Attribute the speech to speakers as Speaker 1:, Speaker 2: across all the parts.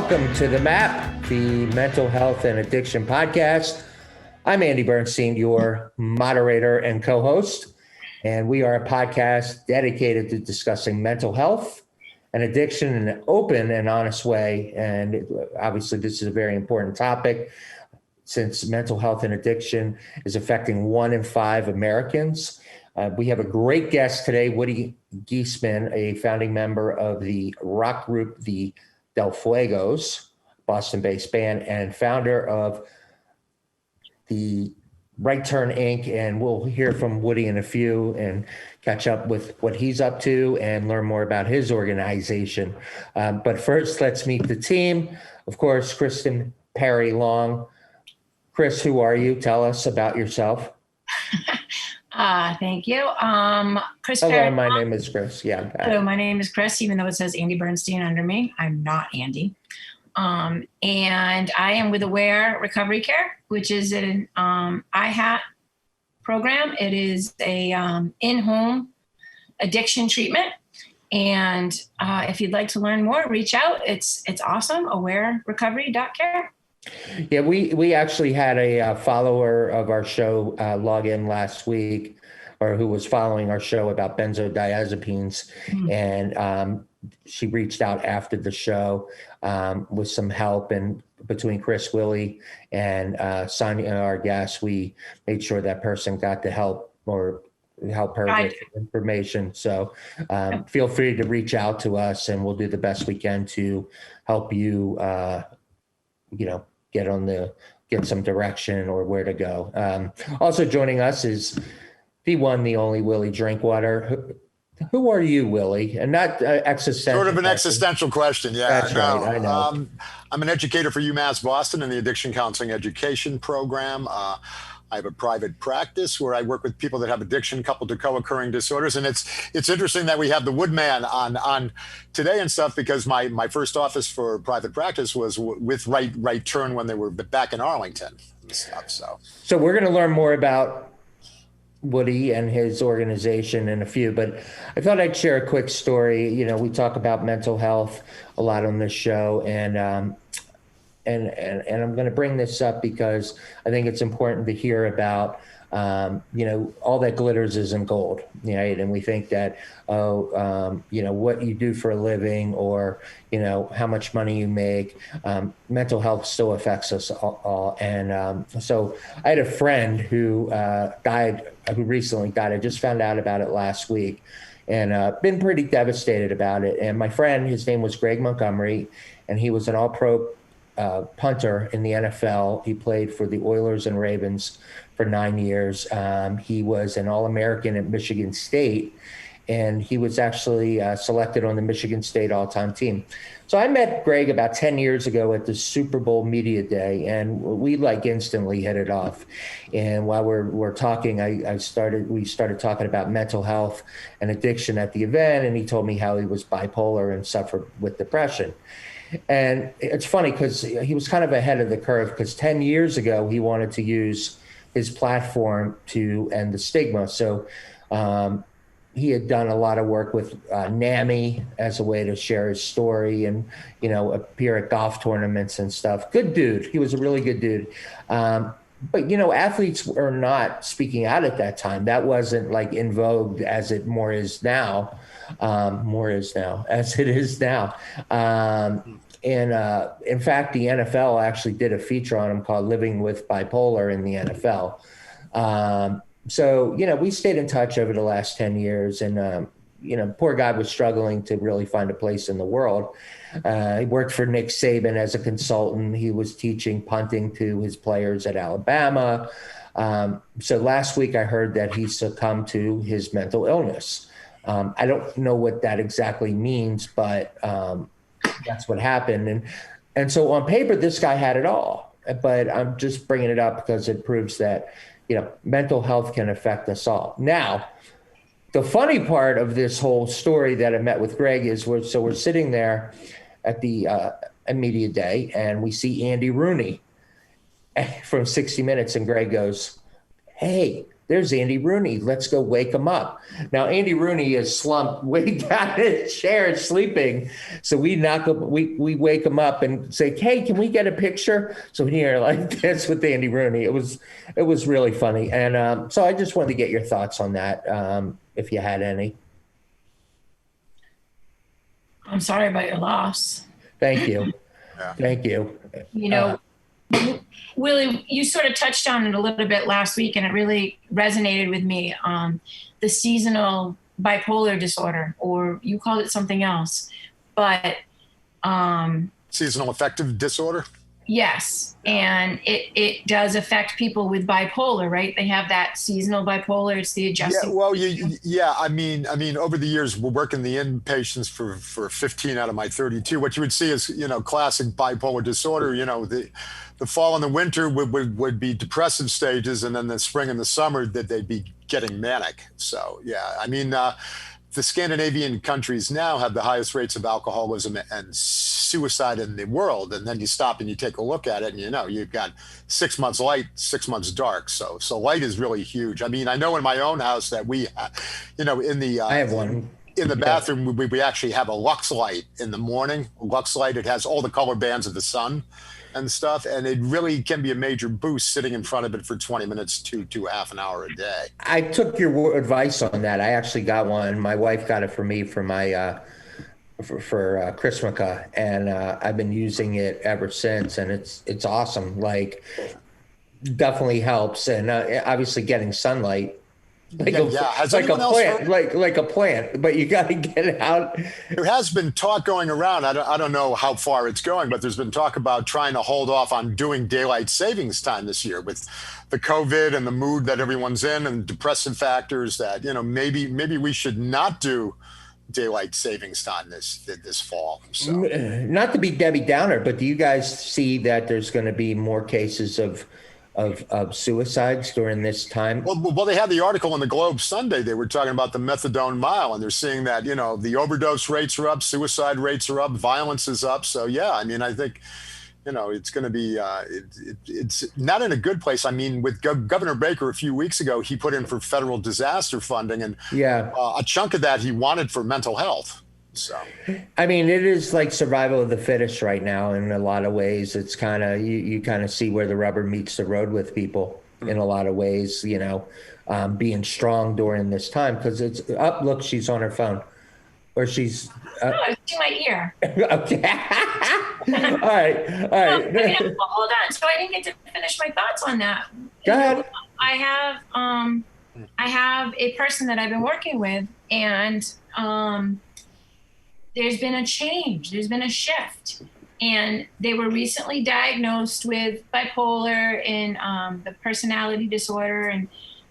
Speaker 1: Welcome to The Map, the Mental Health and Addiction Podcast. I'm Andy Bernstein, your moderator and co-host, and we are a podcast dedicated to discussing mental health and addiction in an open and honest way. And obviously, this is a very important topic since mental health and addiction is affecting 1 in 5 Americans. We have a great guest today, Woody Giesman, a founding member of the rock group, the Del Fuegos, Boston-based band, and founder of the Right Turn Inc. And we'll hear from Woody in a few and catch up with what he's up to and learn more about his organization. But first, let's meet the team. Of course, Kristen Perry Long. Chris, who are you? Tell us about yourself.
Speaker 2: Thank you. Chris.
Speaker 1: Hello,
Speaker 2: Perry.
Speaker 1: my name is Chris. Yeah.
Speaker 2: Hello, my name is Chris, even though it says Andy Bernstein under me. I'm not Andy. And I am with Aware Recovery Care, which is an IHAT program. It is a in-home addiction treatment. And if you'd like to learn more, reach out. It's awesome. AwareRecovery.care.
Speaker 1: Yeah, we actually had a follower of our show log in last week, or who was following our show about benzodiazepines, and she reached out after the show with some help. And between Chris, Willie, and Sonia, our guest, we made sure that person got the help or help her with information. So feel free to reach out to us, and we'll do the best we can to help you. Get some direction or where to go. Also joining us is the one, the only Willie Drinkwater. Who are you, Willie? And not existential.
Speaker 3: Sort of an existential question, yeah.
Speaker 1: That's right, I know.
Speaker 3: I'm an educator for UMass Boston in the Addiction Counseling Education Program. I have a private practice where I work with people that have addiction coupled to co-occurring disorders. And it's interesting that we have the Woodman on today and stuff, because my first office for private practice was with Right Turn when they were back in Arlington and stuff.
Speaker 1: So we're going to learn more about Woody and his organization in a few, but I thought I'd share a quick story. You know, we talk about mental health a lot on this show, and I'm going to bring this up because I think it's important to hear about, all that glitters isn't gold, right? And we think that, what you do for a living or, how much money you make, mental health still affects us all. And so I had a friend who who recently died. I just found out about it last week and been pretty devastated about it. And my friend, his name was Greg Montgomery, and he was an all-pro punter in the NFL. He played for the Oilers and Ravens for 9 years. He was an All-American at Michigan State, and he was actually selected on the Michigan State all-time team. So I met Greg about 10 years ago at the Super Bowl Media Day, and we instantly hit it off. And while we're talking, we started talking about mental health and addiction at the event, and he told me how he was bipolar and suffered with depression. And it's funny because he was kind of ahead of the curve, because 10 years ago, he wanted to use his platform to end the stigma. So he had done a lot of work with NAMI as a way to share his story and, appear at golf tournaments and stuff. Good dude. He was a really good dude. But, athletes were not speaking out at that time. That wasn't like in vogue as it is now. And in fact, the NFL actually did a feature on him called Living with Bipolar in the NFL. So, we stayed in touch over the last 10 years, and, poor guy was struggling to really find a place in the world. He worked for Nick Saban as a consultant. He was teaching punting to his players at Alabama. So last week I heard that he succumbed to his mental illness. I don't know what that exactly means, but that's what happened. And so on paper, this guy had it all. But I'm just bringing it up because it proves that, mental health can affect us all. Now, the funny part of this whole story that I met with Greg is we're sitting there at the media day, and we see Andy Rooney from 60 Minutes, and Greg goes, "Hey, there's Andy Rooney. Let's go wake him up. Now, Andy Rooney is slumped way down in his chair sleeping. So we knock up, we wake him up and say, hey, can we get a picture? So here, like this with Andy Rooney. It was really funny. And so I just wanted to get your thoughts on that, if you had any.
Speaker 2: I'm sorry about your loss.
Speaker 1: Thank you.
Speaker 3: Yeah.
Speaker 1: Thank you.
Speaker 2: You know, Willie, you sort of touched on it a little bit last week, and it really resonated with me. The seasonal bipolar disorder, or you called it something else, but
Speaker 3: Seasonal affective disorder.
Speaker 2: yes, and it does affect people with bipolar, right? They have that seasonal bipolar. It's the adjusting.
Speaker 3: Yeah, well, I mean, over the years, we're working the inpatients for 15 out of my 32. What you would see is, classic bipolar disorder. The fall and the winter would be depressive stages, and then the spring and the summer that they'd be getting manic. So, yeah, I mean, the Scandinavian countries now have the highest rates of alcoholism and suicide in the world. And then you stop and you take a look at it, and you've got 6 months light, 6 months dark. So light is really huge. I mean, I know in my own house that we, in the
Speaker 1: I have one.
Speaker 3: In the bathroom, we actually have a Lux light in the morning. Lux light, it has all the color bands of the sun and stuff, and it really can be a major boost sitting in front of it for 20 minutes to half an hour a day.
Speaker 1: I took your advice on that. I actually got one. My wife got it for me for my for Christmas, and I've been using it ever since, and it's awesome. Like, definitely helps, and obviously getting sunlight.
Speaker 3: Has
Speaker 1: like a
Speaker 3: anyone else
Speaker 1: plant,
Speaker 3: heard?
Speaker 1: like a plant, but you got to get it out.
Speaker 3: There has been talk going around. I don't know how far it's going, but there's been talk about trying to hold off on doing daylight savings time this year with the COVID and the mood that everyone's in and depressive factors. That maybe we should not do daylight savings time this fall. So,
Speaker 1: not to be Debbie Downer, but do you guys see that there's going to be more cases of suicides during this time?
Speaker 3: Well, they had the article in the Globe Sunday. They were talking about the methadone mile, and they're seeing that the overdose rates are up, suicide rates are up, violence is up. So yeah, I mean, I think it's going to be it's not in a good place. I mean, with Governor Baker a few weeks ago, he put in for federal disaster funding, and a chunk of that he wanted for mental health. So,
Speaker 1: I mean, it is like survival of the fittest right now in a lot of ways. It's kind of, you kind of see where the rubber meets the road with people in a lot of ways, being strong during this time, because it's up. Look, she's on her phone, or she's.
Speaker 2: No, it's to my ear.
Speaker 1: Okay. All right.
Speaker 2: Hold on. So I didn't get to finish my thoughts on that.
Speaker 1: Go ahead.
Speaker 2: I have a person that I've been working with, and there's been a change. There's been a shift. And they were recently diagnosed with bipolar and the personality disorder.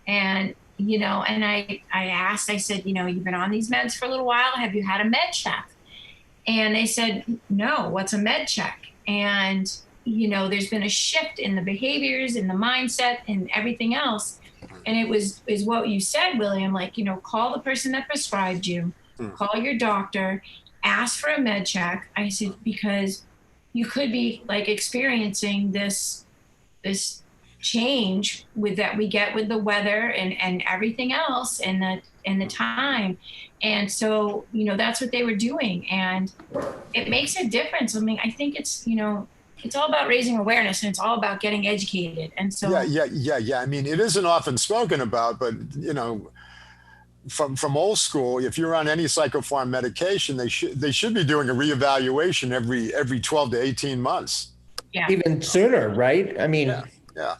Speaker 2: And I asked, I said, you've been on these meds for a little while. Have you had a med check? And they said, no, what's a med check? And, there's been a shift in the behaviors, in the mindset, and everything else. And is what you said, William, like, call the person that prescribed you, call your doctor, ask for a med check. I said, because you could be like experiencing this change that we get with the weather and everything else and the time. And so, that's what they were doing. And it makes a difference. I mean, I think it's all about raising awareness, and it's all about getting educated. And so
Speaker 3: yeah. I mean, it isn't often spoken about, but from old school, if you're on any psychopharm medication, they should be doing a reevaluation every 12 to 18 months.
Speaker 2: Yeah.
Speaker 1: Even sooner, right? I mean,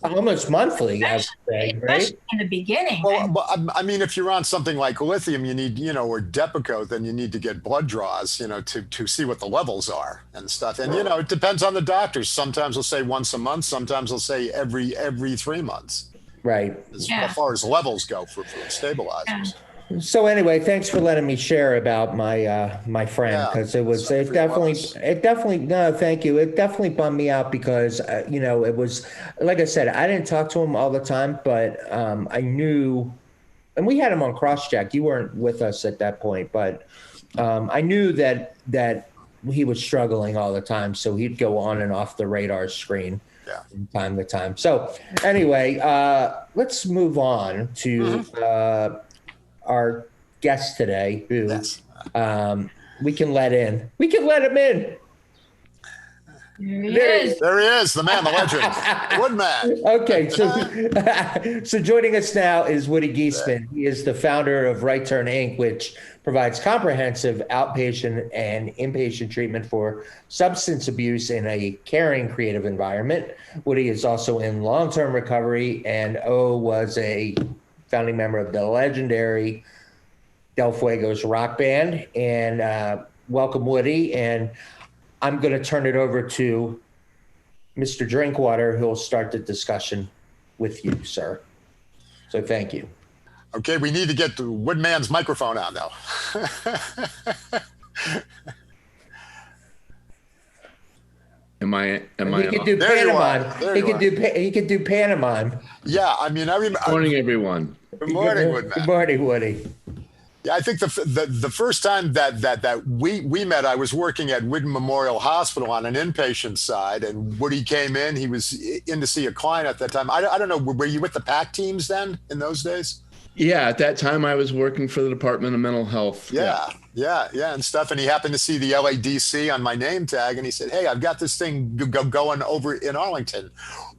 Speaker 1: almost monthly, I would say, right?
Speaker 2: Especially in the beginning.
Speaker 3: Well, I mean, if you're on something like lithium, you need, or Depakote, then you need to get blood draws, to see what the levels are and stuff. And, it depends on the doctors. Sometimes they'll say once a month. Sometimes they'll say every 3 months.
Speaker 1: Right.
Speaker 3: As far as levels go for stabilizers.
Speaker 2: Yeah.
Speaker 1: So anyway, thanks for letting me share about my friend, because it definitely no, thank you. It definitely bummed me out because it was, like I said, I didn't talk to him all the time, but I knew, and we had him on CrossCheck. You weren't with us at that point, but I knew that he was struggling all the time, so he'd go on and off the radar screen.
Speaker 3: Yeah.
Speaker 1: from time to time. So anyway, let's move on to our guest today, who
Speaker 3: Yes.
Speaker 1: we can let in. We can let him in.
Speaker 2: There he
Speaker 1: There he
Speaker 2: is.
Speaker 3: There he is, the man, the legend, the Woodman.
Speaker 1: Okay, so joining us now is Woody Giesman. He is the founder of Right Turn Inc., which provides comprehensive outpatient and inpatient treatment for substance abuse in a caring, creative environment. Woody is also in long-term recovery, and was a founding member of the legendary Del Fuegos rock band. And welcome, Woody. And I'm going to turn it over to Mr. Drinkwater, who will start the discussion with you, sir. So thank you.
Speaker 3: Okay, we need to get the Woodman's microphone on now.
Speaker 4: Am I
Speaker 1: He could
Speaker 4: on?
Speaker 1: do
Speaker 3: There you are.
Speaker 1: pantomime.
Speaker 3: There
Speaker 1: He
Speaker 3: you
Speaker 1: could
Speaker 3: are.
Speaker 1: do he could do pantomime.
Speaker 3: Yeah, I mean, I remember.
Speaker 4: Morning, everyone.
Speaker 3: Good morning, Woodman.
Speaker 1: Good morning, Woody.
Speaker 3: Yeah, I think the first time that we met, I was working at Whidden Memorial Hospital on an inpatient side, and Woody came in. He was in to see a client at that time. I don't know, were you with the PAC teams then in those days?
Speaker 4: Yeah, at that time I was working for the Department of Mental Health.
Speaker 3: Yeah, and stuff. And he happened to see the LADC on my name tag, and he said, "Hey, I've got this thing going over in Arlington.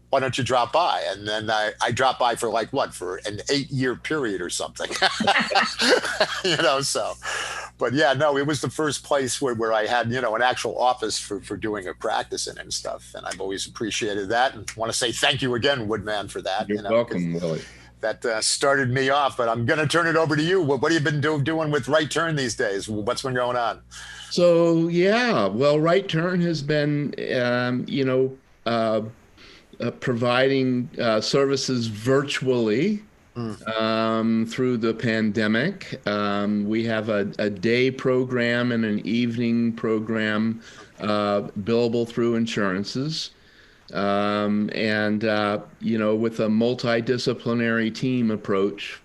Speaker 3: Why don't you drop by?" And then I dropped by for for an 8-year period or something. So. But yeah, no, it was the first place where I had, an actual office for doing a practice in and stuff. And I've always appreciated that, and want to say thank you again, Woodman, for that.
Speaker 4: You're welcome, Willie.
Speaker 3: That started me off, but I'm going to turn it over to you. What have you been doing with Right Turn these days? What's been going on?
Speaker 4: So, yeah, well, Right Turn has been, providing services virtually through the pandemic. We have a day program and an evening program billable through insurances. With a multidisciplinary team approach,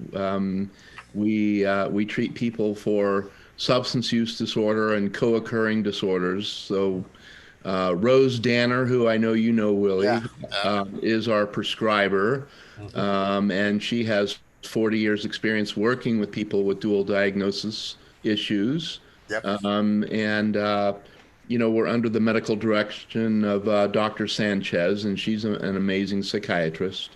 Speaker 4: we treat people for substance use disorder and co-occurring disorders. So Rose Danner, who I know you know, Willie, is our prescriber, and she has 40 years experience working with people with dual diagnosis issues.
Speaker 3: Yep.
Speaker 4: We're under the medical direction of Dr. Sanchez, and she's an amazing psychiatrist.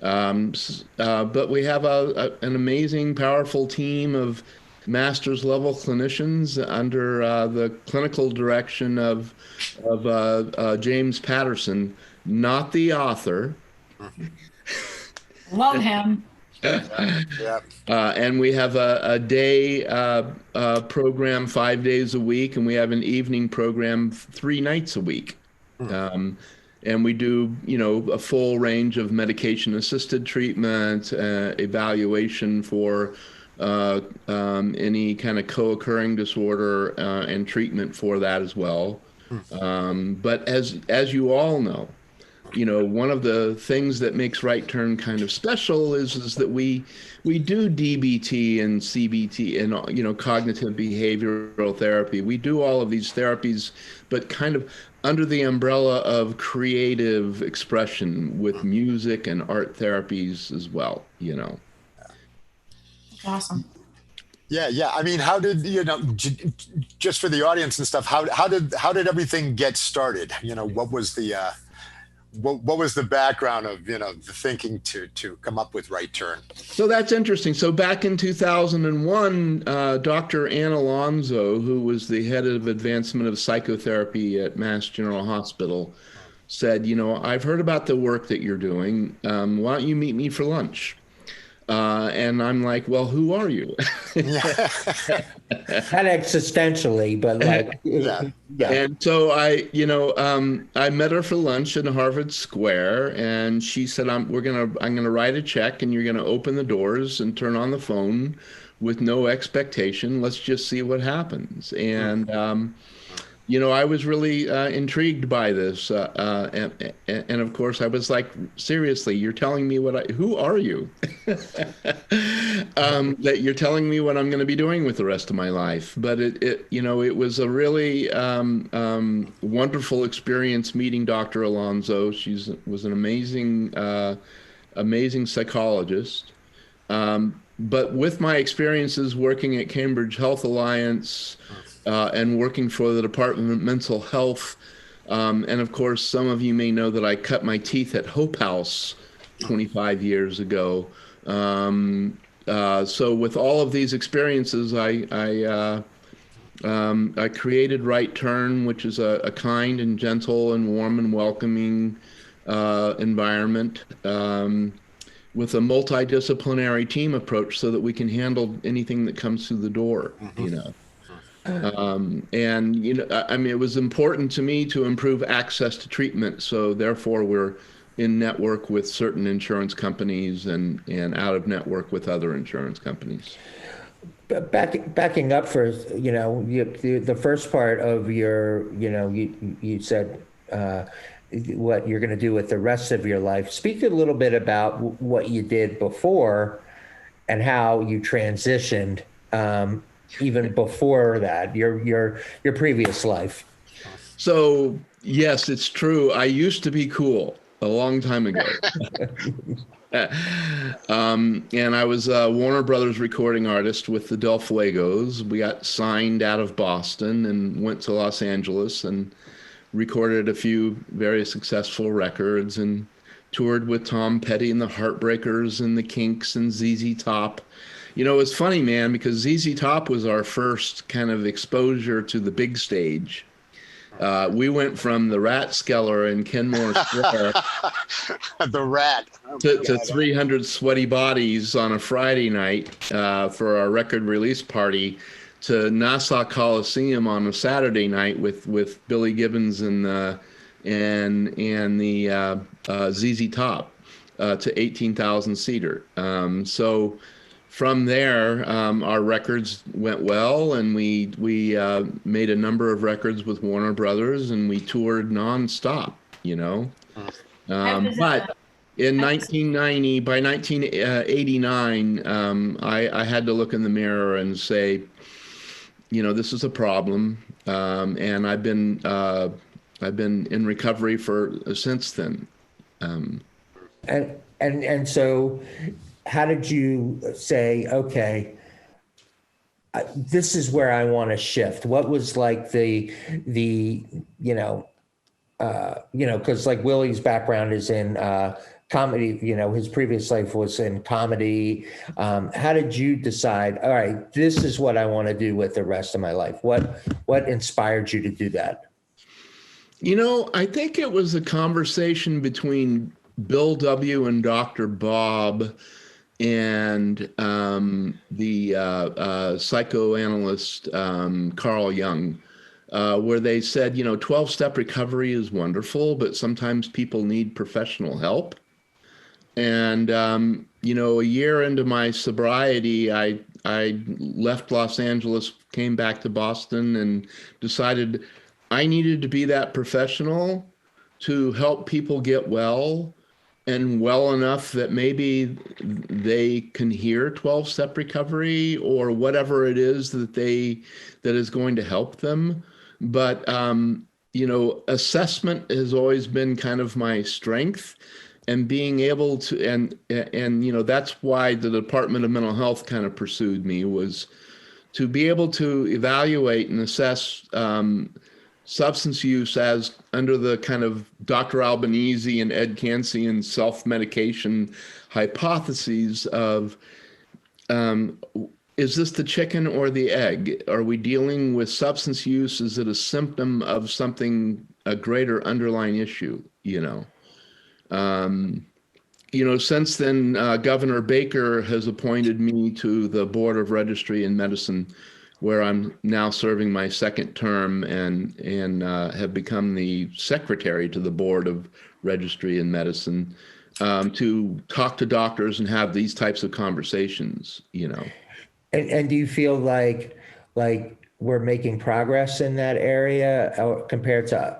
Speaker 4: But we have an amazing, powerful team of master's level clinicians under the clinical direction of James Patterson, not the author.
Speaker 2: Love him.
Speaker 4: And we have a day program 5 days a week, and we have an evening program 3 nights a week. And we do, a full range of medication-assisted treatment, evaluation for any kind of co-occurring disorder, and treatment for that as well. But as you all know, one of the things that makes Right Turn kind of special is that we do DBT and CBT and cognitive behavioral therapy. We do all of these therapies, but kind of under the umbrella of creative expression with music and art therapies as well.
Speaker 2: Awesome.
Speaker 3: Yeah. I mean, how did just for the audience and stuff? How did everything get started? What was the what was the background of the thinking to come up with Right Turn?
Speaker 4: So that's interesting. So back in 2001, Dr. Ann Alonso, who was the head of advancement of psychotherapy at Mass General Hospital, said, I've heard about the work that you're doing. Why don't you meet me for lunch? And I'm like, well, who are you?
Speaker 1: Not existentially, but
Speaker 3: Yeah.
Speaker 4: And so I met her for lunch in Harvard Square, and she said, I'm gonna write a check, and you're gonna open the doors and turn on the phone with no expectation. Let's just see what happens. And I was really intrigued by this, and of course, I was like, "Seriously, you're telling me who are you? That you're telling me what I'm going to be doing with the rest of my life?" But it was a really wonderful experience meeting Dr. Alonso. Was an amazing psychologist. But with my experiences working at Cambridge Health Alliance and working for the Department of Mental Health, and of course, some of you may know that I cut my teeth at Hope House 25 years ago. So with all of these experiences, I created Right Turn, which is a kind and gentle and warm and welcoming environment. With a multidisciplinary team approach so that we can handle anything that comes through the door, And, I mean, it was important to me to improve access to treatment. So therefore, we're in network with certain insurance companies and out of network with other insurance companies.
Speaker 1: But backing up for, the first part of your, you said what you're going to do with the rest of your life. Speak a little bit about what you did before and how you transitioned, even before that, your previous life.
Speaker 4: So yes, it's true. I used to be cool a long time ago. And I was a Warner Brothers recording artist with the Del Fuegos. We got signed out of Boston and went to Los Angeles and recorded a few very successful records and toured with Tom Petty and the Heartbreakers and the Kinks and ZZ Top. It was funny, man, because ZZ Top was our first kind of exposure to the big stage. We went from the Rathskeller in Kenmore Square
Speaker 3: The Rat.
Speaker 4: to 300 sweaty bodies on a Friday night for our record release party, to Nassau Coliseum on a Saturday night with Billy Gibbons and the ZZ Top to 18,000 seater. So from there, our records went well, and we made a number of records with Warner Brothers, and we toured nonstop. But in 1990, by 1989, I had to look in the mirror and say, this is a problem, and I've been in recovery since then.
Speaker 1: And so, how did you say, okay, this is where I want to shift? What was like because like Willie's background is in comedy, his previous life was in comedy. How did you decide, all right, this is what I want to do with the rest of my life? What inspired you to do that?
Speaker 4: I think it was a conversation between Bill W. and Dr. Bob and the psychoanalyst Carl Jung, where they said, 12-step recovery is wonderful, but sometimes people need professional help. And, a year into my sobriety, I left Los Angeles, came back to Boston, and decided I needed to be that professional to help people get well, and well enough that maybe they can hear 12-step recovery or whatever it is that is going to help them. But, assessment has always been kind of my strength. And being able to, and that's why the Department of Mental Health kind of pursued me, was to be able to evaluate and assess substance use as under the kind of Dr. Albanese and Ed Kansian self-medication hypotheses of, is this the chicken or the egg? Are we dealing with substance use? Is it a symptom of something, a greater underlying issue, Since then, Governor Baker has appointed me to the Board of Registry in Medicine, where I'm now serving my second term, and have become the secretary to the Board of Registry in Medicine, to talk to doctors and have these types of conversations,
Speaker 1: And do you feel like we're making progress in that area compared to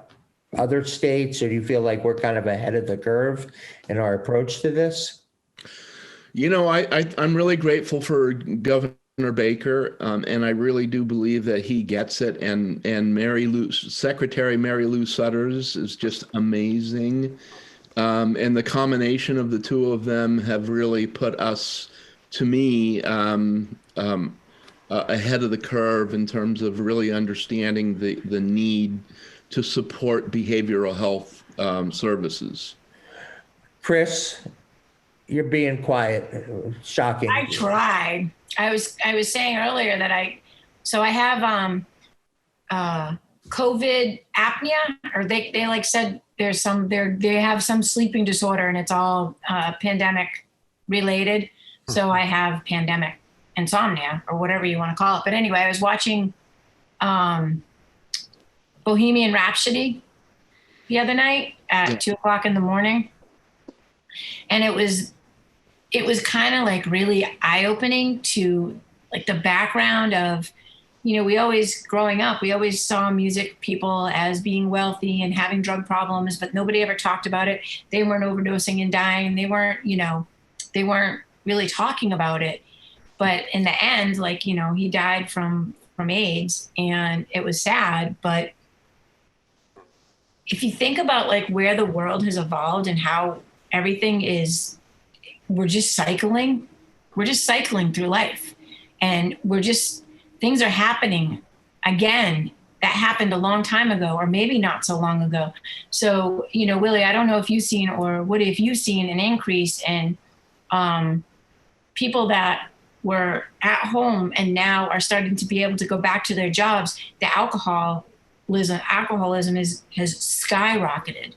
Speaker 1: other states, or do you feel like we're kind of ahead of the curve in our approach to this?
Speaker 4: You know, I'm really grateful for Governor Baker, and I really do believe that he gets it. And Secretary Mary Lou Sudders is just amazing. And the combination of the two of them have really put us, to me, ahead of the curve in terms of really understanding the need to support behavioral health services.
Speaker 1: Chris, you're being quiet. Shocking.
Speaker 2: I tried. I was saying earlier that I have COVID apnea, or they like said they have some sleeping disorder and it's all pandemic related. So I have pandemic insomnia, or whatever you want to call it. But anyway, I was watching Bohemian Rhapsody the other night at 2:00 in the morning, and it was kind of like really eye-opening to like the background of, we always, growing up, we always saw music people as being wealthy and having drug problems, but nobody ever talked about it. They weren't overdosing and dying. They weren't really talking about it. But in the end, like, he died from AIDS, and it was sad. But if you think about like where the world has evolved and how everything is, we're just cycling through life, and things are happening again that happened a long time ago, or maybe not so long ago. So, Willie, I don't know if you've seen, or Woody, if you've seen an increase in people that were at home and now are starting to be able to go back to their jobs. The alcoholism has skyrocketed.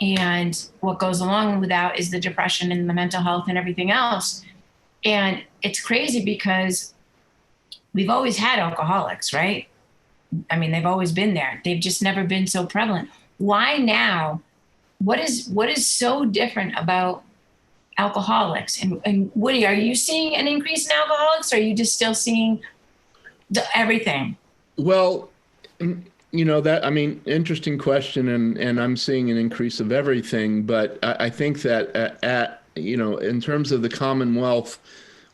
Speaker 2: And what goes along with that is the depression and the mental health and everything else. And it's crazy because we've always had alcoholics, right? I mean, they've always been there. They've just never been so prevalent. Why now? What is so different about alcoholics? And Woody, are you seeing an increase in alcoholics, or are you just still seeing everything?
Speaker 4: Well, interesting question, and I'm seeing an increase of everything, but I think that in terms of the Commonwealth,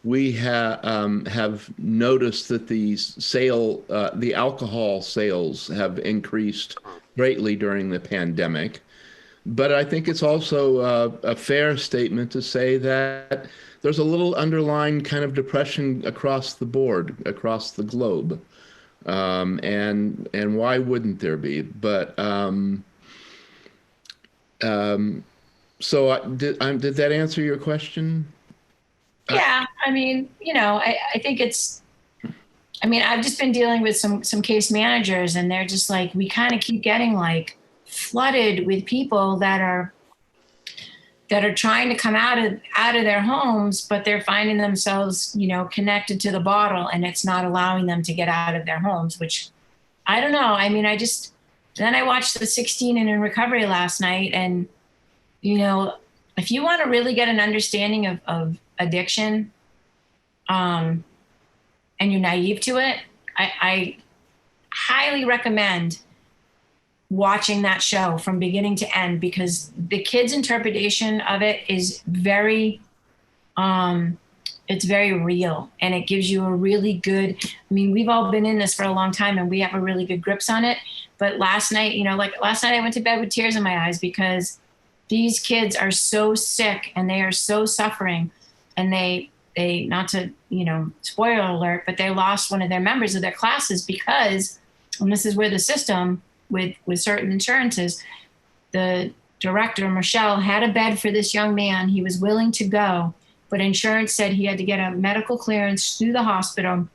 Speaker 4: we have noticed that the alcohol sales have increased greatly during the pandemic. But I think it's also a fair statement to say that there's a little underlying kind of depression across the board, across the globe. And why wouldn't there be? But so did that answer your question?
Speaker 2: Yeah, I mean, I think I've just been dealing with some case managers, and they're just like, we kind of keep getting like flooded with people that are trying to come out of their homes, but they're finding themselves, connected to the bottle, and it's not allowing them to get out of their homes, which I don't know. I mean, then I watched the 16 and in recovery last night, and, if you want to really get an understanding of addiction, and you're naive to it, I highly recommend watching that show from beginning to end, because the kids' interpretation of it is it's very real, and it gives you a really good, we've all been in this for a long time and we have a really good grips on it. But last night, last night I went to bed with tears in my eyes, because these kids are so sick and they are so suffering, and they not to, spoiler alert, but they lost one of their members of their classes because, and this is where the system with certain insurances, the director, Michelle, had a bed for this young man. He was willing to go, but insurance said he had to get a medical clearance through the hospital.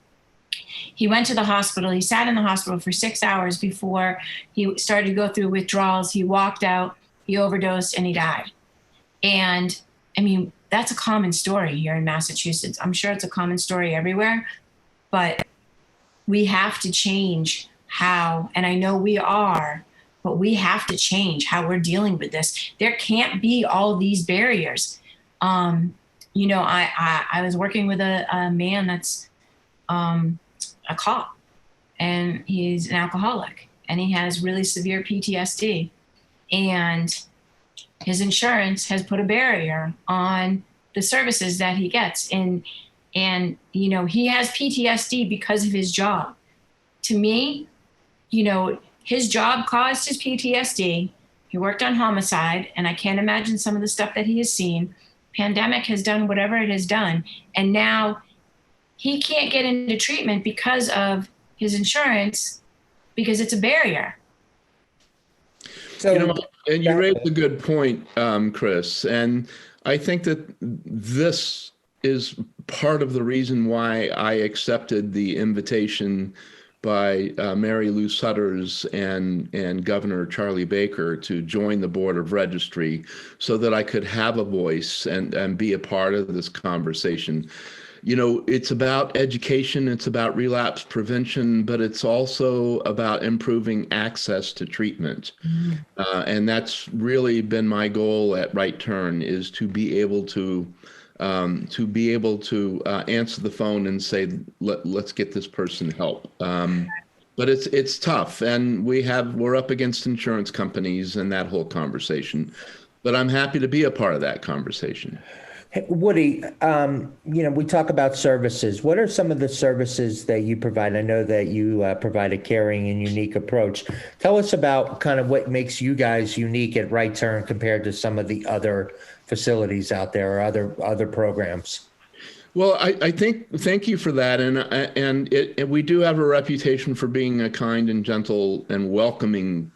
Speaker 2: He went to the hospital. He sat in the hospital for 6 hours before he started to go through withdrawals. He walked out, he overdosed, and he died. And that's a common story here in Massachusetts. I'm sure it's a common story everywhere, but we have to change how, and I know we are, but we have to change how we're dealing with this. There can't be all these barriers. I was working with a man that's a cop, and he's an alcoholic, and he has really severe PTSD. And his insurance has put a barrier on the services that he gets. And he has PTSD because of his job. To me, his job caused his PTSD. He worked on homicide, and I can't imagine some of the stuff that he has seen. Pandemic has done whatever it has done, and now he can't get into treatment because of his insurance, because it's a barrier.
Speaker 1: So,
Speaker 4: And you raised a good point, Chris. And I think that this is part of the reason why I accepted the invitation by Mary Lou Sutters and Governor Charlie Baker to join the Board of Registry so that I could have a voice and be a part of this conversation. It's about education, it's about relapse prevention, but it's also about improving access to treatment. And that's really been my goal at Right Turn, is to be able to answer the phone and say, let's get this person help. But it's tough, and we're up against insurance companies and that whole conversation. But I'm happy to be a part of that conversation.
Speaker 1: Woody, we talk about services. What are some of the services that you provide? I know that you provide a caring and unique approach. Tell us about kind of what makes you guys unique at Right Turn compared to some of the other facilities out there or other programs.
Speaker 4: Well, I think, thank you for that. And we do have a reputation for being a kind and gentle and welcoming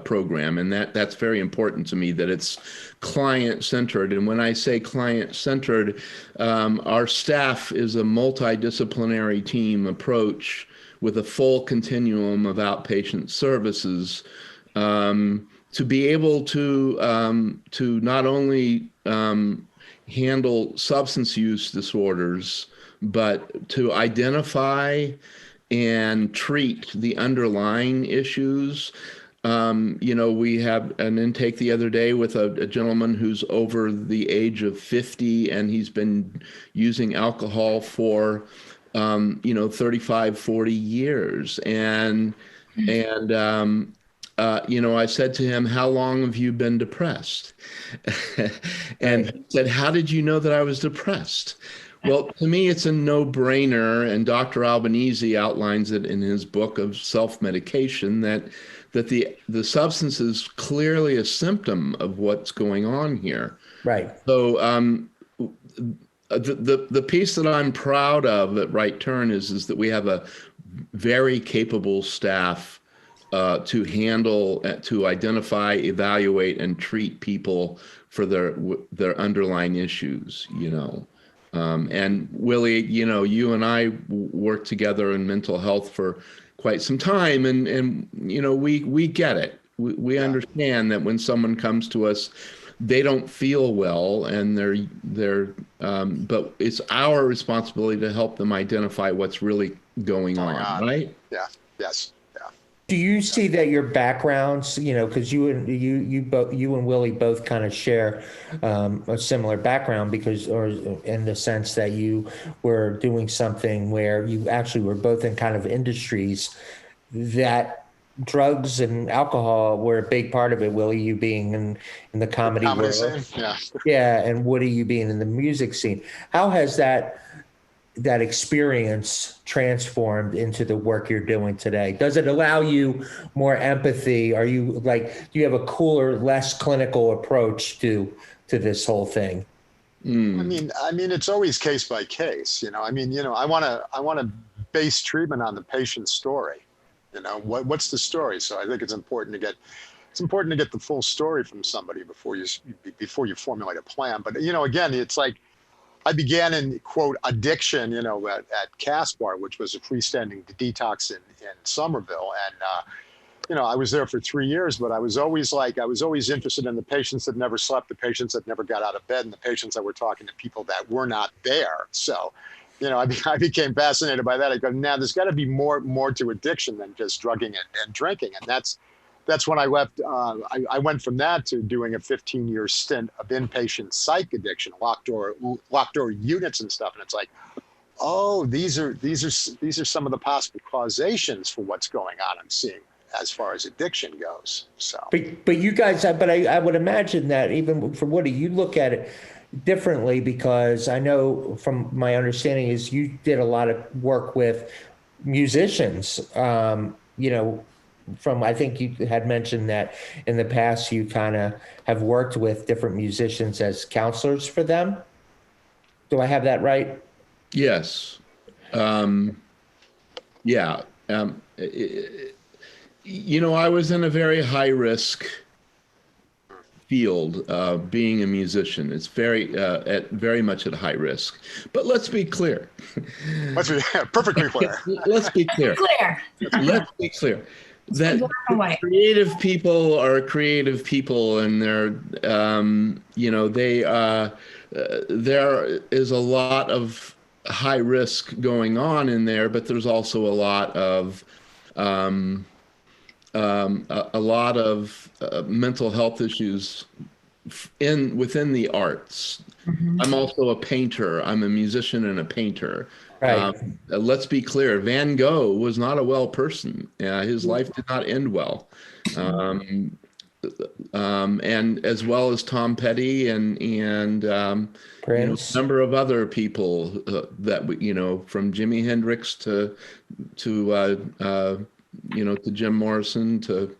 Speaker 4: program, and that's very important to me, that it's client-centered. And when I say client-centered, our staff is a multidisciplinary team approach with a full continuum of outpatient services, to be able to not only handle substance use disorders, but to identify and treat the underlying issues. We had an intake the other day with a gentleman who's over the age of 50, and he's been using alcohol for 35, 40 years. And I said to him, "How long have you been depressed?" And he said, "How did you know that I was depressed?" Well, to me, it's a no-brainer, and Dr. Albanese outlines it in his book of self-medication, that the substance is clearly a symptom of what's going on here.
Speaker 1: Right.
Speaker 4: So the piece that I'm proud of at Right Turn is that we have a very capable staff to handle, to identify, evaluate, and treat people for their underlying issues. And Willie, you and I worked together in mental health for quite some time, and we get it. We understand that when someone comes to us, they don't feel well, and but it's our responsibility to help them identify what's really going on, right?
Speaker 3: Yeah. Yes.
Speaker 1: Do you see that your backgrounds, because you and Willie both kind of share a similar background, or in the sense that you were doing something where you actually were both in kind of industries that drugs and alcohol were a big part of it. Willie, you being in the comedy world,
Speaker 3: scene? Yeah.
Speaker 1: Yeah, and Woody, you being in the music scene. How has that experience transformed into the work you're doing today? Does it allow you more empathy? Are you do you have a cooler, less clinical approach to this whole thing?
Speaker 3: I mean, it's always case by case. I want to base treatment on the patient's story. What's the story? So I think it's important to get the full story from somebody before you formulate a plan. But again, it's like, I began in, quote, addiction, at Caspar, which was a freestanding detox in Somerville. And, I was there for 3 years, but I was always interested in the patients that never slept, the patients that never got out of bed, and the patients that were talking to people that were not there. So, I became fascinated by that. I go, now there's got to be more to addiction than just drugging and drinking. And that's when I left. I went from that to doing a 15-year stint of inpatient psych addiction, locked door units and stuff. And it's like, oh, these are some of the possible causations for what's going on. I'm seeing as far as addiction goes. So
Speaker 1: But you guys, but I would imagine that even for Woody, you look at it differently because I know from my understanding is you did a lot of work with musicians. From I think you had mentioned that in the past you kind of have worked with different musicians as counselors for them. Do I have that right?
Speaker 4: Yes. Yeah. I was in a very high risk field, being a musician. It's very much at high risk. But let's be clear.
Speaker 3: let's be perfectly clear.
Speaker 4: Let's be clear.
Speaker 2: Clear.
Speaker 4: Let's be clear that
Speaker 2: Black and white.
Speaker 4: creative people are creative people, and there is a lot of high risk going on in there, but there's also a lot of mental health issues within the arts. I'm also a painter. I'm a musician and a painter.
Speaker 1: Right.
Speaker 4: Let's be clear. Van Gogh was not a well person. His life did not end well. And as well as Tom Petty and
Speaker 1: Prince.
Speaker 4: a number of other people that from Jimi Hendrix to Jim Morrison to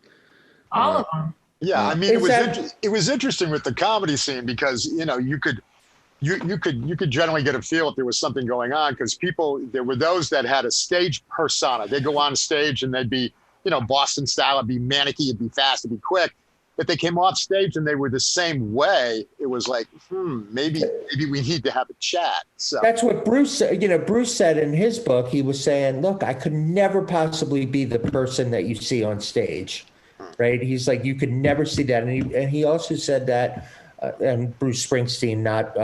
Speaker 2: All of them.
Speaker 3: Yeah, I mean,
Speaker 1: Is
Speaker 3: it was interesting with the comedy scene because you could generally get a feel if there was something going on because there were those that had a stage persona. They'd go on stage and they'd be Boston style. It'd be manicky, it'd be fast, it'd be quick. If they came off stage and they were the same way, it was like, maybe we need to have a chat. So
Speaker 1: That's what Bruce said in his book. He was saying, look, I could never possibly be the person that you see on stage, right? He's like, you could never see that. And he also said that, and Bruce Springsteen, not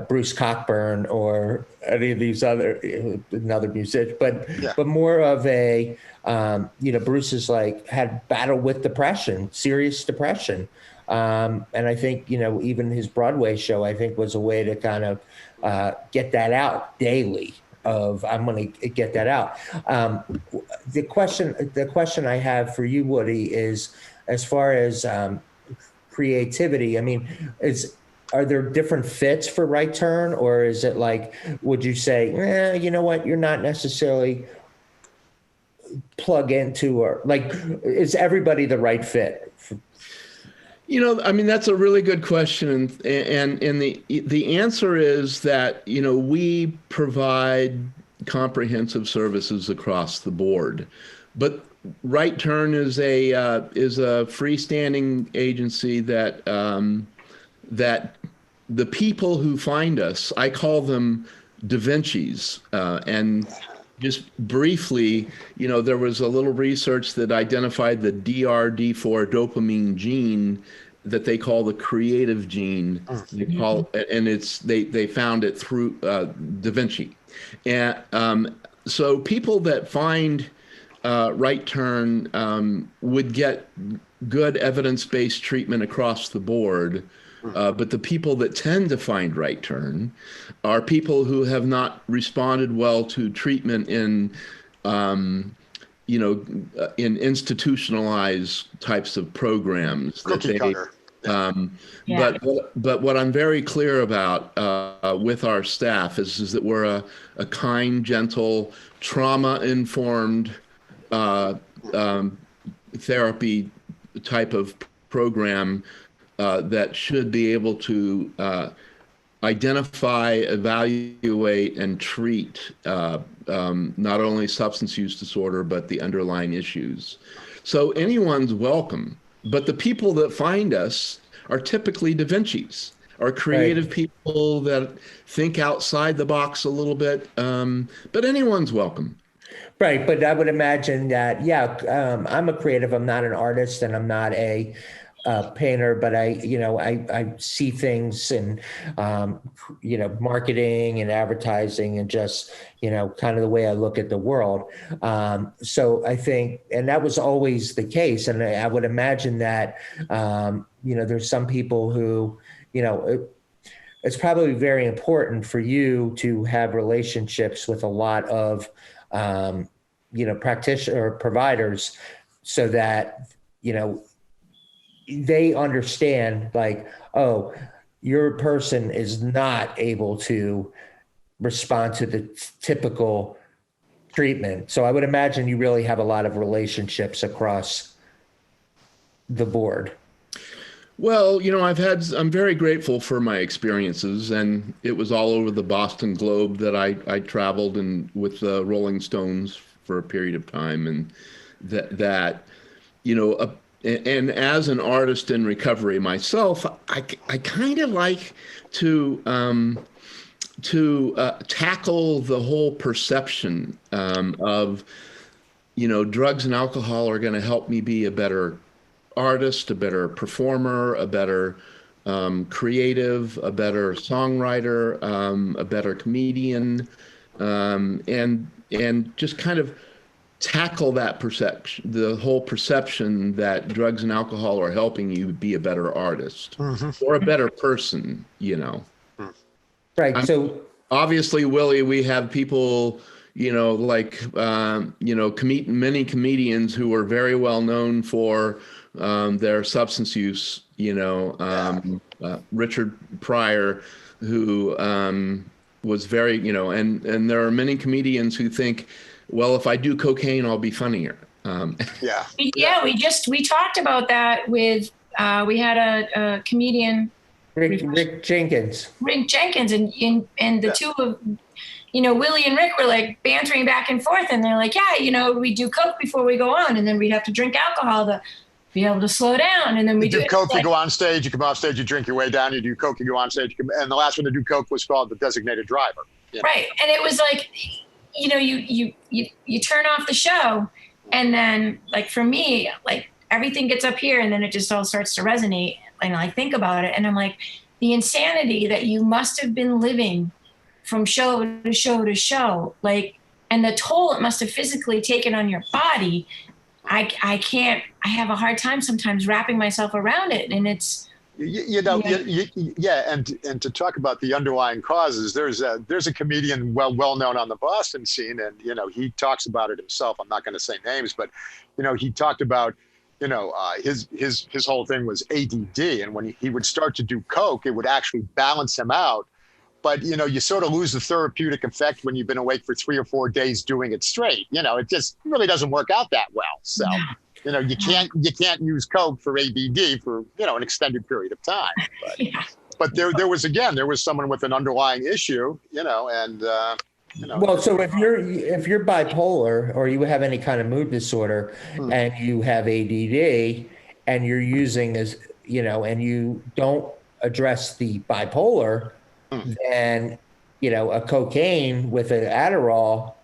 Speaker 1: Bruce Cockburn or any of these another musician, but more of a, Bruce is like had battle with depression, serious depression. And I think, even his Broadway show, I think was a way to kind of get that out daily of I'm going to get that out. The question I have for you, Woody, is as far as creativity, I mean, are there different fits for Right Turn, or is it like, would you say, you know what, you're not necessarily plug into, or like, is everybody the right fit?
Speaker 4: I mean, that's a really good question, and the answer is that we provide comprehensive services across the board, but Right Turn is a freestanding agency that the people who find us, I call them Da Vinci's, and just briefly, there was a little research that identified the DRD4 dopamine gene that they call the creative gene. They found it through Da Vinci, and so people that find Right Turn would get good evidence-based treatment across the board. But the people that tend to find Right Turn are people who have not responded well to treatment in institutionalized types of programs.
Speaker 3: Cookie cutter.
Speaker 4: But what I'm very clear about with our staff is that we're a kind, gentle, trauma-informed therapy type of program that should be able to identify, evaluate, and treat not only substance use disorder, but the underlying issues. So anyone's welcome, but the people that find us are typically Da Vinci's, are creative people that think outside the box a little bit, but anyone's welcome.
Speaker 1: Right, but I would imagine that, I'm a creative. I'm not an artist, and I'm not a painter, but I see things in, marketing and advertising and just, kind of the way I look at the world. So I think, and that was always the case. And I would imagine that, there's some people who, it's probably very important for you to have relationships with a lot of, practitioner or providers so that, they understand like, oh, your person is not able to respond to the typical treatment. So I would imagine you really have a lot of relationships across the board.
Speaker 4: Well, I'm very grateful for my experiences, and it was all over the Boston Globe that I traveled and with the Rolling Stones for a period of time, and and as an artist in recovery myself, I kind of like to tackle the whole perception of, drugs and alcohol are going to help me be a better artist, a better performer, a better creative, a better songwriter, a better comedian, and just kind of tackle that perception, the whole perception that drugs and alcohol are helping you be a better artist or a better person,
Speaker 1: Right. So
Speaker 4: obviously, Willie, we have people, many comedians who are very well known for their substance use, Richard Pryor, who was very, and there are many comedians who think, well, if I do cocaine, I'll be funnier.
Speaker 2: Yeah, we talked about that with, we had a comedian,
Speaker 1: Rick Jenkins,
Speaker 2: and the two of, Willie and Rick were like bantering back and forth, and they're like, yeah, we do coke before we go on, and then we'd have to drink alcohol to be able to slow down, and then we
Speaker 3: do coke. You go on stage, you come off stage, you drink your way down. You do coke, you go on stage, and the last one to do coke was called the designated driver.
Speaker 2: Right, and it was like, you turn off the show, and then like for me, like everything gets up here, and then it just all starts to resonate, and I think about it, and I'm like, the insanity that you must have been living from show to show to show, like, and the toll it must have physically taken on your body. I have a hard time sometimes wrapping myself around it, and it's.
Speaker 3: And to talk about the underlying causes, there's a comedian well known on the Boston scene, and he talks about it himself. I'm not going to say names, but he talked about his whole thing was ADD, and when he would start to do coke, it would actually balance him out. But you sort of lose the therapeutic effect when you've been awake for 3 or 4 days doing it straight. It just really doesn't work out that well. So. You can't use coke for ABD for an extended period of time. But there was someone with an underlying issue, and
Speaker 1: Well, so if you're bipolar or you have any kind of mood disorder and you have ADD and you're using and you don't address the bipolar, then a cocaine with an Adderall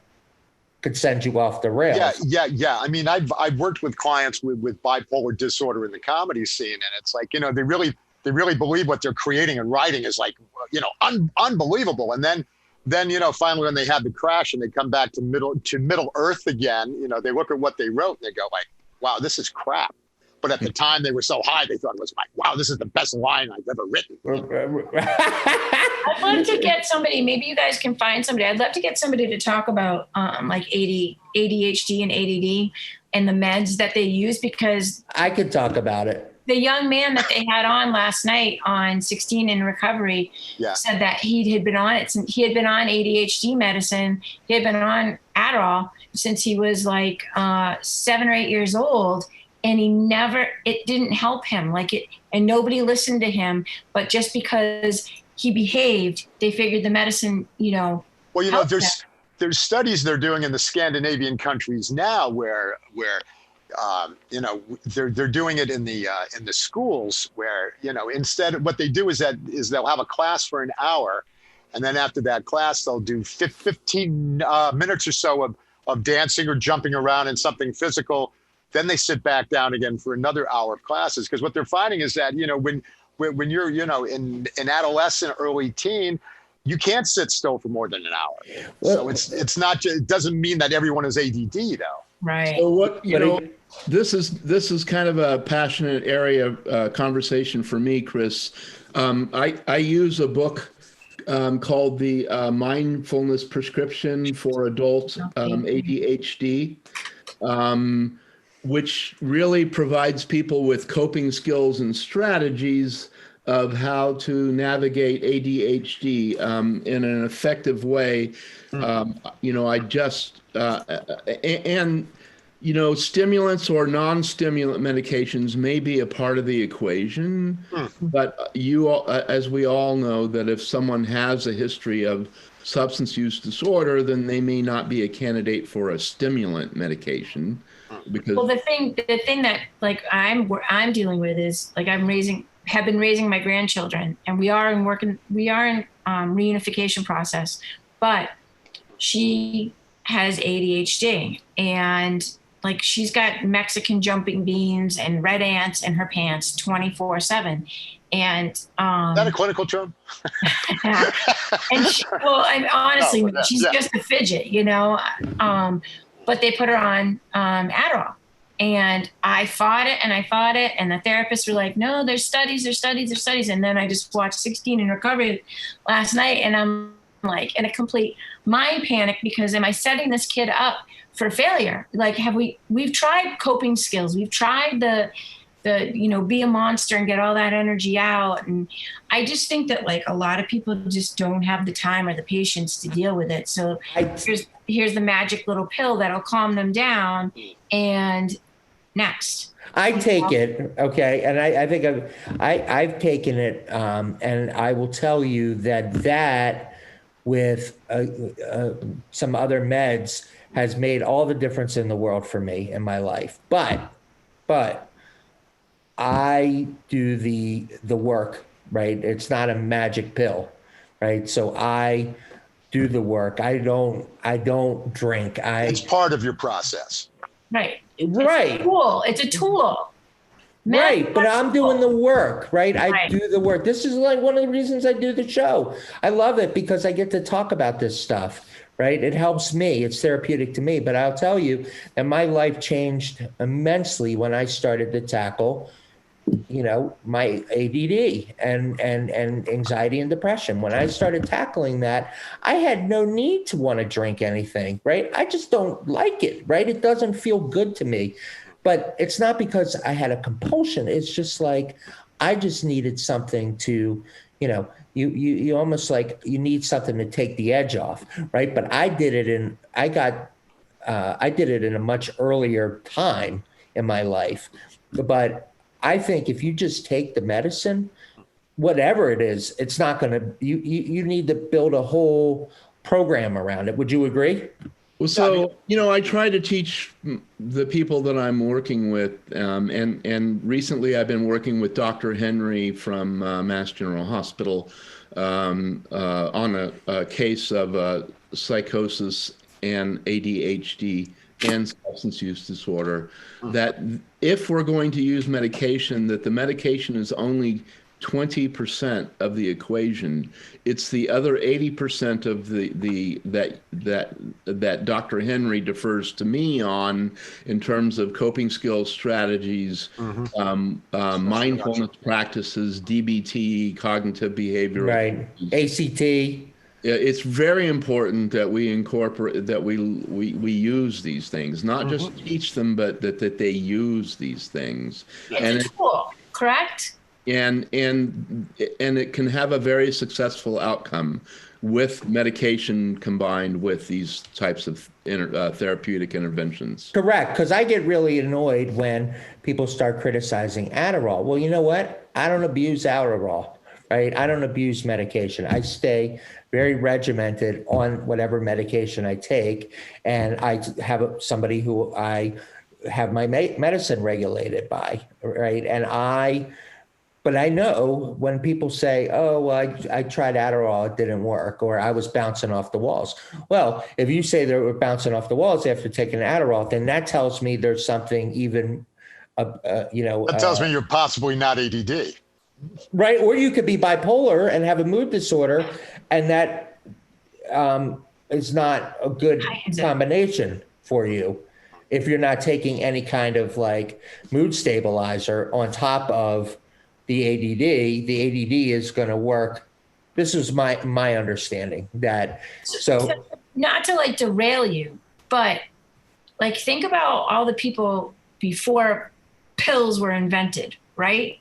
Speaker 1: could send you off the rails.
Speaker 3: Yeah. I mean, I've worked with clients with bipolar disorder in the comedy scene, and it's like, they really believe what they're creating and writing is like, unbelievable. And then, finally when they have the crash and they come back to middle earth again, they look at what they wrote and they go like, wow, this is crap. But at the time they were so high, they thought it was like, wow, this is the best line I've ever written.
Speaker 2: I'd love to get somebody, maybe you guys can find somebody. I'd love to get somebody to talk about like ADHD and ADD and the meds that they use, because
Speaker 1: I could talk about it.
Speaker 2: The young man that they had on last night on 16 in Recovery said that he had been on it. He had been on ADHD medicine. He had been on Adderall since he was like 7 or 8 years old. And it didn't help him and nobody listened to him, but just because he behaved, they figured the medicine,
Speaker 3: Well, there's studies they're doing in the Scandinavian countries now where they're doing it in the schools where, instead what they do is they'll have a class for an hour. And then after that class, they'll do 15 minutes or so of dancing or jumping around in something physical. Then they sit back down again for another hour of classes. Because what they're finding is that, when you're, in adolescent, early teen, you can't sit still for more than an hour. So it's not, it doesn't mean that everyone is ADD though.
Speaker 2: Right.
Speaker 4: So this is kind of a passionate area of conversation for me, Chris. I use a book called the Mindfulness Prescription for Adult ADHD, which really provides people with coping skills and strategies of how to navigate ADHD in an effective way. I just and stimulants or non-stimulant medications may be a part of the equation, but as we all know, that if someone has a history of substance use disorder, then they may not be a candidate for a stimulant medication. Because
Speaker 2: Well, the thing that like I'm dealing with is like have been raising my grandchildren, and we are in reunification process, but she has ADHD, and like she's got Mexican jumping beans and red ants in her pants 24/7. And
Speaker 3: Is that a clinical term?
Speaker 2: and I'm honestly,
Speaker 3: No,
Speaker 2: she's just a fidget, but they put her on Adderall. And I fought it, and the therapists were like, no, there's studies. And then I just watched 16 in Recovery last night, and I'm like in a complete mind panic because am I setting this kid up for failure? Like, we've tried coping skills. We've tried the be a monster and get all that energy out. And I just think that like a lot of people just don't have the time or the patience to deal with it. So here's the magic little pill that'll calm them down. And next.
Speaker 1: I take it, okay, and I think I've taken it, and I will tell you that with some other meds has made all the difference in the world for me in my life. But I do the work, right? It's not a magic pill, right? So I do the work. I don't drink.
Speaker 3: It's part of your process.
Speaker 2: Right.
Speaker 1: Right.
Speaker 2: It's a tool.
Speaker 1: Right, but I'm doing the work, right? I
Speaker 2: Right.
Speaker 1: do the work. This is like one of the reasons I do the show. I love it because I get to talk about this stuff, right? It helps me. It's therapeutic to me. But I'll tell you that my life changed immensely when I started to tackle, my ADD and anxiety and depression. When I started tackling that, I had no need to want to drink anything, right? I just don't like it, right? It doesn't feel good to me. But it's not because I had a compulsion. It's just like I just needed something to, you almost like you need something to take the edge off, right? But I did it in a much earlier time in my life. But I think if you just take the medicine, whatever it is, it's not going to, you need to build a whole program around it. Would you agree?
Speaker 4: Well, so, I try to teach the people that I'm working with, and recently I've been working with Dr. Henry from Mass General Hospital on a case of psychosis and ADHD and substance use disorder, that if we're going to use medication, that the medication is only 20% of the equation. It's the other 80% of that Dr. Henry defers to me on in terms of coping skills, strategies, mindfulness practices, DBT, cognitive behavioral.
Speaker 1: Right. ACT.
Speaker 4: It's very important that we incorporate, that we use these things, not just teach them, but that they use these things.
Speaker 2: It's a tool, correct?
Speaker 4: And it can have a very successful outcome with medication combined with these types of therapeutic interventions.
Speaker 1: Correct, because I get really annoyed when people start criticizing Adderall. Well, you know what? I don't abuse Adderall, right? I don't abuse medication. I stay very regimented on whatever medication I take, and I have somebody who I have my medicine regulated by, right? But I know when people say, oh, well, I tried Adderall, it didn't work, or I was bouncing off the walls. Well, if you say they were bouncing off the walls after taking Adderall, then that tells me there's something even,
Speaker 3: That tells me you're possibly not ADD.
Speaker 1: Right. Or you could be bipolar and have a mood disorder, and that is not a good combination for you if you're not taking any kind of like mood stabilizer on top of the ADD is going to work. This was my understanding that so.
Speaker 2: Not to like derail you, but like think about all the people before pills were invented, right?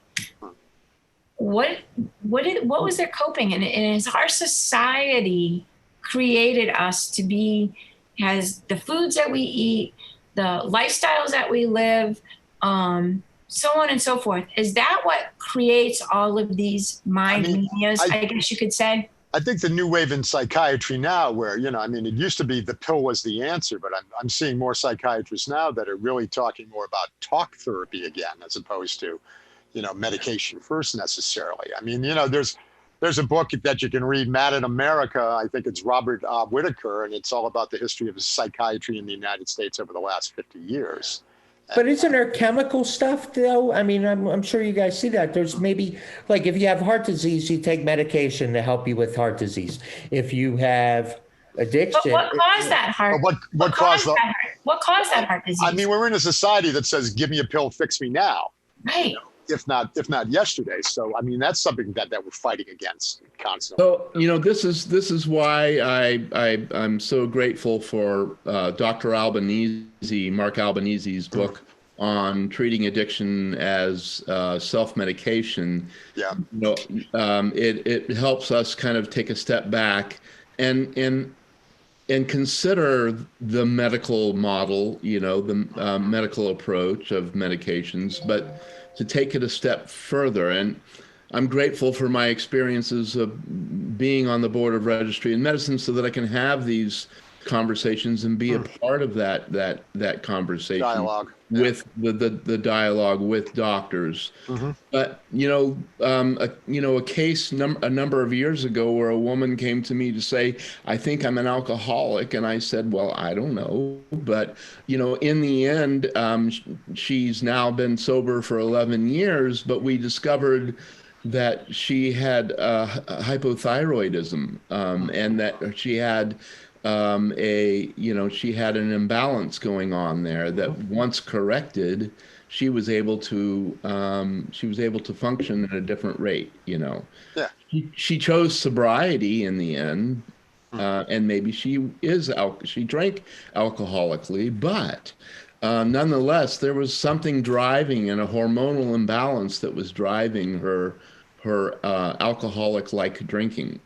Speaker 2: What was their coping? And is our society created us to be, has the foods that we eat, the lifestyles that we live, so on and so forth. Is that what creates all of these mind medias, I guess you could say?
Speaker 3: I think the new wave in psychiatry now, where, it used to be the pill was the answer, but I'm seeing more psychiatrists now that are really talking more about talk therapy again, as opposed to, medication first necessarily. There's a book that you can read, Mad in America. I think it's Robert Whitaker, and it's all about the history of psychiatry in the United States over the last 50 years.
Speaker 1: But isn't there chemical stuff though? I'm sure you guys see that. There's maybe like if you have heart disease, you take medication to help you with heart disease. If you have addiction,
Speaker 2: but what caused that heart? What caused that heart disease?
Speaker 3: We're in a society that says, "Give me a pill, fix me now."
Speaker 2: Right.
Speaker 3: If not yesterday. So that's something that we're fighting against constantly.
Speaker 4: So this is why I'm so grateful for Dr. Mark Albanese's book on treating addiction as self-medication.
Speaker 3: Yeah.
Speaker 4: It helps us kind of take a step back and consider the medical model, the medical approach of medications, but to take it a step further. And I'm grateful for my experiences of being on the board of registry in medicine so that I can have these conversations and be a part of that conversation
Speaker 3: dialogue
Speaker 4: with the dialogue with doctors. But a case a number of years ago where a woman came to me to say, I think I'm an alcoholic, and I said, well, I don't know, but in the end, she's now been sober for 11 years, but we discovered that she had hypothyroidism, and that she had she had an imbalance going on there that once corrected, she was able to function at a different rate.
Speaker 3: Yeah.
Speaker 4: She chose sobriety in the end, and maybe she drank alcoholically, but nonetheless, there was something driving and a hormonal imbalance that was driving her alcoholic-like drinking.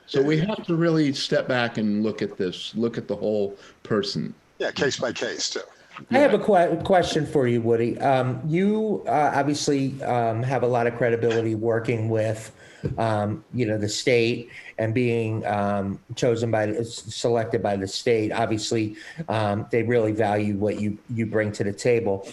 Speaker 4: So we have to really step back and look at the whole person.
Speaker 3: Yeah, case by case too.
Speaker 1: I have a question for you, Woody. You obviously have a lot of credibility working with, the state and being selected by the state. Obviously, they really value what you bring to the table.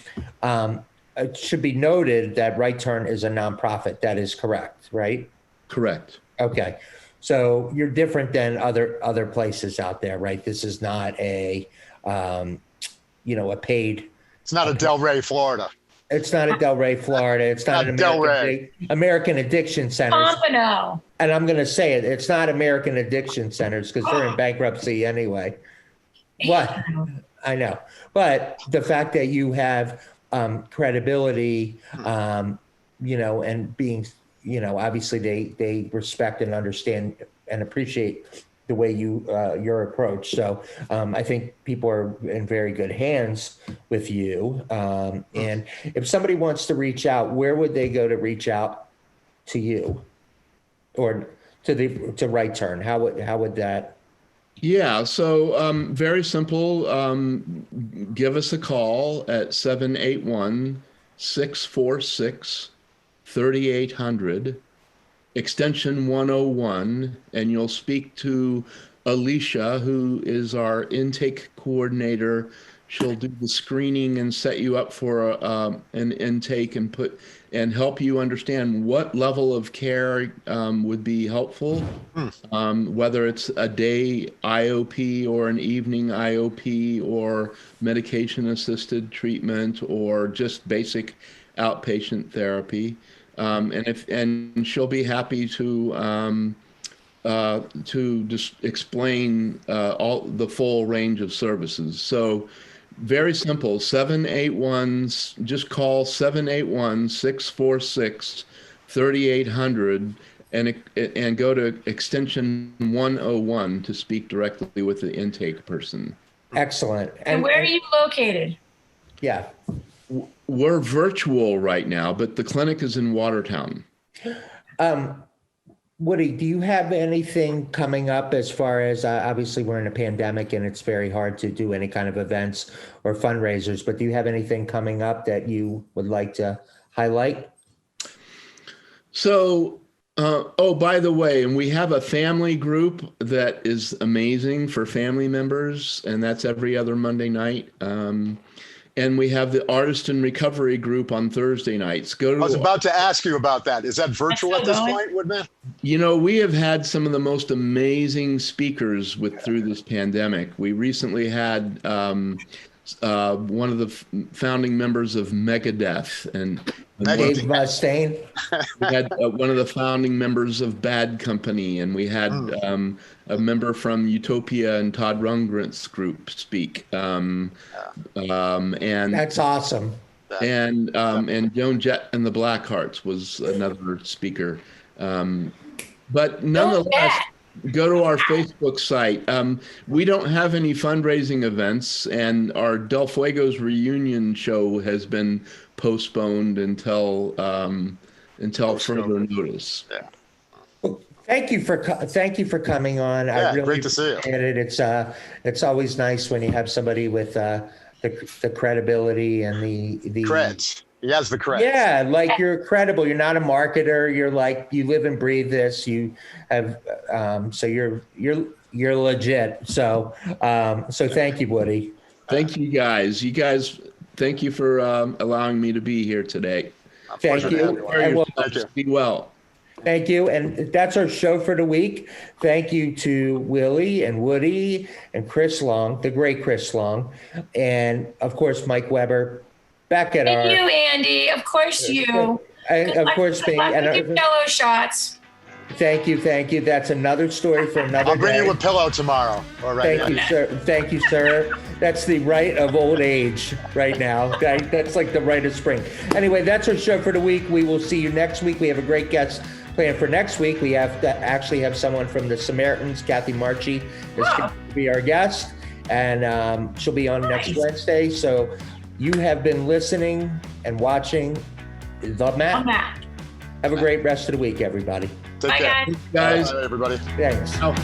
Speaker 1: It should be noted that Right Turn is a nonprofit. That is correct, right?
Speaker 4: Correct.
Speaker 1: Okay. So you're different than other places out there, right? This is not a paid.
Speaker 3: It's not a Delray, Florida.
Speaker 1: It's not a Delray, Florida. It's not an American Addiction Center.
Speaker 2: Pompano.
Speaker 1: And I'm going to say it. It's not American Addiction Centers because they're in bankruptcy anyway. What? I know. But the fact that you have credibility, and being, obviously they respect and understand and appreciate the way your approach. So I think people are in very good hands with you. And if somebody wants to reach out, where would they go to reach out to you or to Right Turn? How would that?
Speaker 4: Yeah, so very simple. Give us a call at 781-646-3800. Extension 101, and you'll speak to Alicia, who is our intake coordinator. She'll do the screening and set you up for an intake and help you understand what level of care would be helpful, whether it's a day IOP or an evening IOP or medication-assisted treatment or just basic outpatient therapy. And she'll be happy to just explain all the full range of services. So Very simple. 781. Just call 781-646-3800 and go to extension 101 to speak directly with the intake person.
Speaker 1: Excellent.
Speaker 2: And where are you located?
Speaker 1: Yeah.
Speaker 4: We're virtual right now, but the clinic is in Watertown.
Speaker 1: Woody, do you have anything coming up as far as obviously we're in a pandemic and it's very hard to do any kind of events or fundraisers, but do you have anything coming up that you would like to highlight?
Speaker 4: So, by the way, and we have a family group that is amazing for family members, and that's every other Monday night. And we have the Artist in Recovery group on Thursday nights.
Speaker 3: I was about to ask you about that. Is that virtual at this point, Woodman?
Speaker 4: You know, we have had some of the most amazing speakers through this pandemic. We recently had one of the founding members of Megadeth and
Speaker 1: Dave Mustaine.
Speaker 4: we had one of the founding members of Bad Company, and we had a member from Utopia and Todd Rundgren's group speak. And
Speaker 1: That's awesome.
Speaker 4: And Joan Jett and the Blackhearts was another speaker. But nonetheless, go to our Facebook site. We don't have any fundraising events, and our Del Fuego's reunion show has been postponed until further notice.
Speaker 3: Yeah.
Speaker 1: Well, thank you for coming on.
Speaker 3: Yeah,
Speaker 1: I really
Speaker 3: great to see you.
Speaker 1: appreciate it. It's always nice when you have somebody with the credibility and the
Speaker 3: Creds. He has the creds.
Speaker 1: Yeah, like you're credible. You're not a marketer. You're like, you live and breathe this. You have so you're legit. So thank you, Woody.
Speaker 4: Thank you guys. Thank you for allowing me to be here today.
Speaker 1: Thank you. And
Speaker 4: Be well.
Speaker 1: thank you. And that's our show for the week. Thank you to Willie and Woody and Chris Long, the great Chris Long, and of course Mike Weber. Back at
Speaker 2: And you, Andy. Of course you.
Speaker 1: and of course me.
Speaker 2: And
Speaker 1: And
Speaker 2: your jello shots.
Speaker 1: thank you. That's another story for another
Speaker 3: I'll bring
Speaker 1: day.
Speaker 3: you a pillow tomorrow. All right.
Speaker 1: Thank you, sir. Thank you, sir. That's the rite of old age right now. That's like the rite of spring. Anyway, that's our show for the week. We will see you next week. We have a great guest planned for next week. We have to actually have someone from the Samaritans, Kathy Marchi, is going to be our guest, and she'll be on next Wednesday. So you have been listening and watching The Map. Have a great rest of the week, everybody.
Speaker 3: Take
Speaker 2: Bye,
Speaker 3: care.
Speaker 2: guys.
Speaker 4: Guys.
Speaker 3: Bye, everybody.
Speaker 1: Thanks.
Speaker 4: Oh.